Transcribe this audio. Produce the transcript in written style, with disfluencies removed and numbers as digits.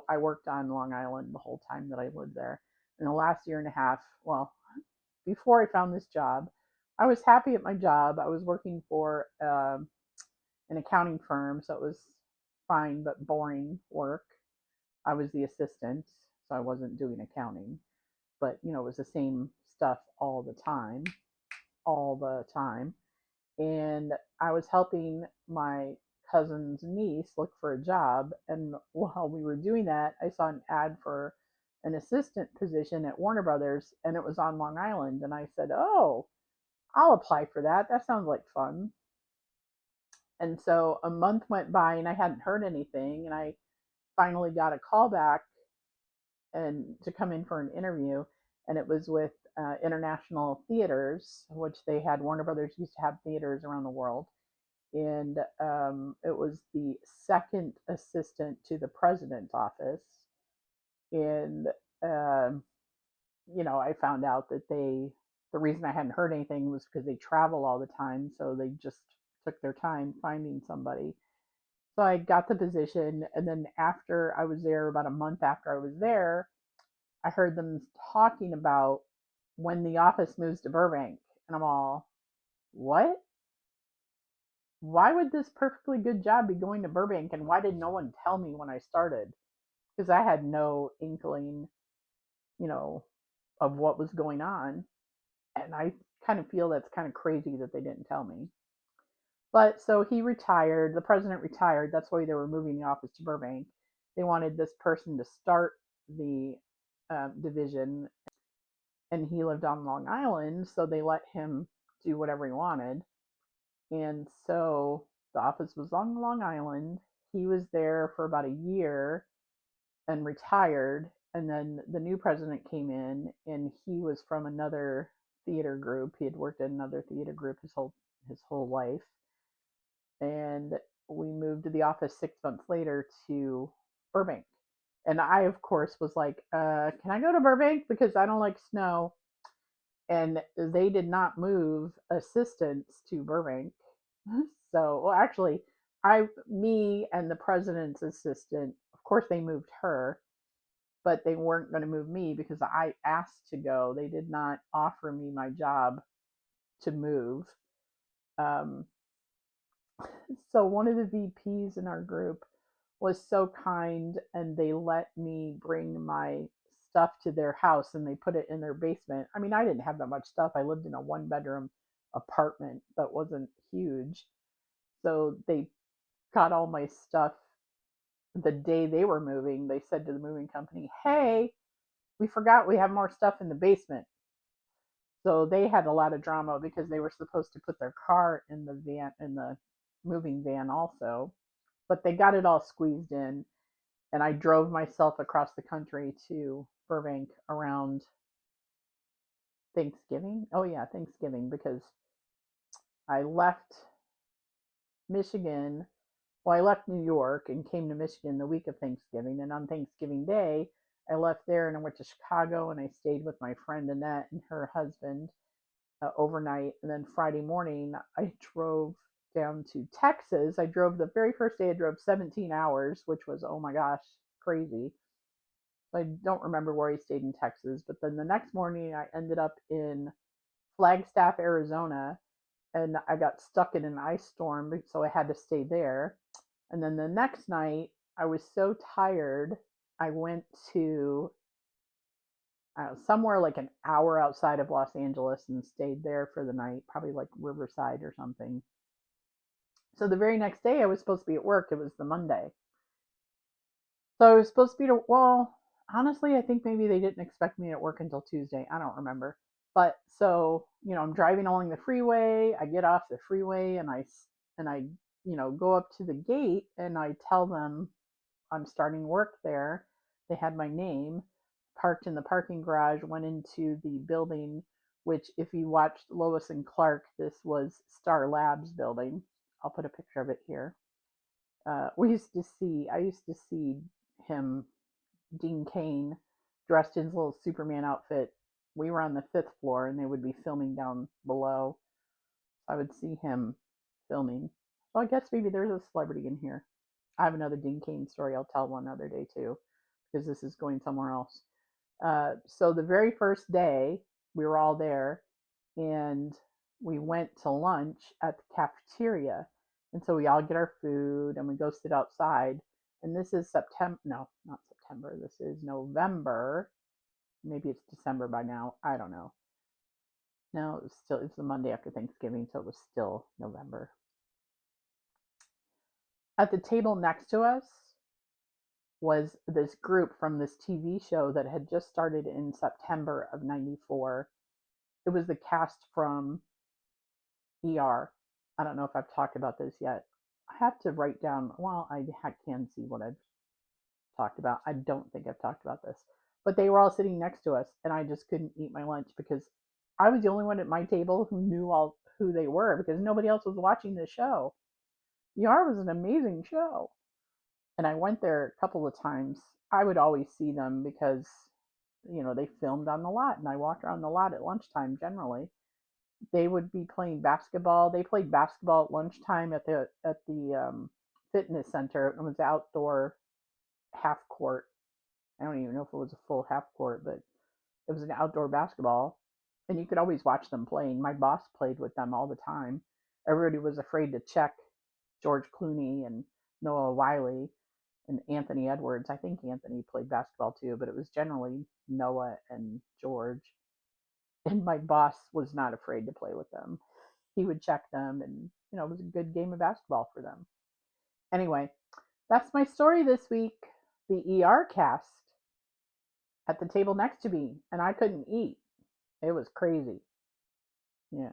I worked on Long Island the whole time that I lived there. In the last year and a half, well, before I found this job, I was happy at my job. I was working for an accounting firm, so it was fine but boring work. I was the assistant, so I wasn't doing accounting, but it was the same stuff all the time. And I was helping my cousin's niece look for a job. And while we were doing that, I saw an ad for an assistant position at Warner Brothers, and it was on Long Island. And I said, "Oh, I'll apply for that. That sounds like fun." And so a month went by, and I hadn't heard anything. And I finally got a call back and to come in for an interview, and it was with International Theaters, which they had. Warner Brothers used to have theaters around the world, and it was the second assistant to the president's office. And um, I found out that the reason I hadn't heard anything was because they travel all the time, so they just took their time finding somebody. So I got the position, and then after I was there, about a month after I was there, I heard them talking about when the office moves to Burbank, and I'm all, what? Why would this perfectly good job be going to Burbank, and why did no one tell me when I started? Because I had no inkling, you know, of what was going on, and I kind of feel that's kind of crazy that they didn't tell me. But so he retired, the president retired. That's why they were moving the office to Burbank. They wanted this person to start the division, and he lived on Long Island, so they let him do whatever he wanted. And so the office was on Long Island. He was there for about a year and retired. And then the new president came in, and he was from another theater group. He had worked at another theater group his whole life. And we moved to the office 6 months later to Burbank. And I, of course, was like, can I go to Burbank? Because I don't like snow. And they did not move assistants to Burbank. So, well, actually, me and the president's assistant, of course, they moved her, but they weren't going to move me because I asked to go. They did not offer me my job to move. Um, so one of the VPs in our group was so kind, and they let me bring my stuff to their house, and they put it in their basement. I mean, I didn't have that much stuff. I lived in a one bedroom apartment that wasn't huge. So they got all my stuff the day they were moving. They said to the moving company, "Hey, we forgot we have more stuff in the basement." So they had a lot of drama because they were supposed to put their car in the van, in the moving van also, but they got it all squeezed in. And I drove myself across the country to Burbank around Thanksgiving. Oh yeah, Thanksgiving, because I left Michigan. Well, I left New York and came to Michigan the week of Thanksgiving. And on Thanksgiving Day, I left there and I went to Chicago, and I stayed with my friend Annette and her husband overnight. And then Friday morning, I drove down to Texas. I drove the very first day, I drove 17 hours, which was, oh my gosh, crazy. I don't remember where I stayed in Texas, but then the next morning I ended up in Flagstaff, Arizona, and I got stuck in an ice storm, so I had to stay there. And then the next night, I was so tired, I went to somewhere like an hour outside of Los Angeles and stayed there for the night, probably like Riverside or something. So the very next day, I was supposed to be at work. It was the Monday. So I was supposed to be well, honestly, I think maybe they didn't expect me at work until Tuesday. I don't remember. But so, I'm driving along the freeway. I get off the freeway, and I go up to the gate, and I tell them I'm starting work there. They had my name, parked in the parking garage, went into the building, which if you watched Lois and Clark, this was Star Labs building. I'll put a picture of it here. I used to see him, Dean Cain, dressed in his little Superman outfit. We were on the fifth floor, and they would be filming down below. I would see him filming. So I guess maybe there's a celebrity in here. I have another Dean Cain story I'll tell one other day too, because this is going somewhere else. So the very first day, we were all there, and we went to lunch at the cafeteria. And so we all get our food and we go sit outside. And this is September. No, not September. This is November. Maybe it's December by now. I don't know. No, it's the Monday after Thanksgiving, so it was still November. At the table next to us was this group from this TV show that had just started in September of 94. It was the cast from ER. I don't know if I've talked about this yet. I have to write down, well, I can see what I've talked about. I don't think I've talked about this. But they were all sitting next to us, and I just couldn't eat my lunch because I was the only one at my table who knew all who they were because nobody else was watching the show. ER was an amazing show. And I went there a couple of times. I would always see them because, they filmed on the lot, and I walked around the lot at lunchtime generally. They would be playing basketball. They played basketball at lunchtime at the fitness center. It was outdoor half court. I don't even know if it was a full half court, but it was an outdoor basketball, and you could always watch them playing. My boss played with them all the time. Everybody was afraid to check George Clooney and Noah Wyle and Anthony Edwards. I think Anthony played basketball too, but it was generally Noah and George. And my boss was not afraid to play with them. He would check them, and it was a good game of basketball for them. Anyway, that's my story this week. The ER cast at the table next to me, and I couldn't eat. It was crazy. Yeah.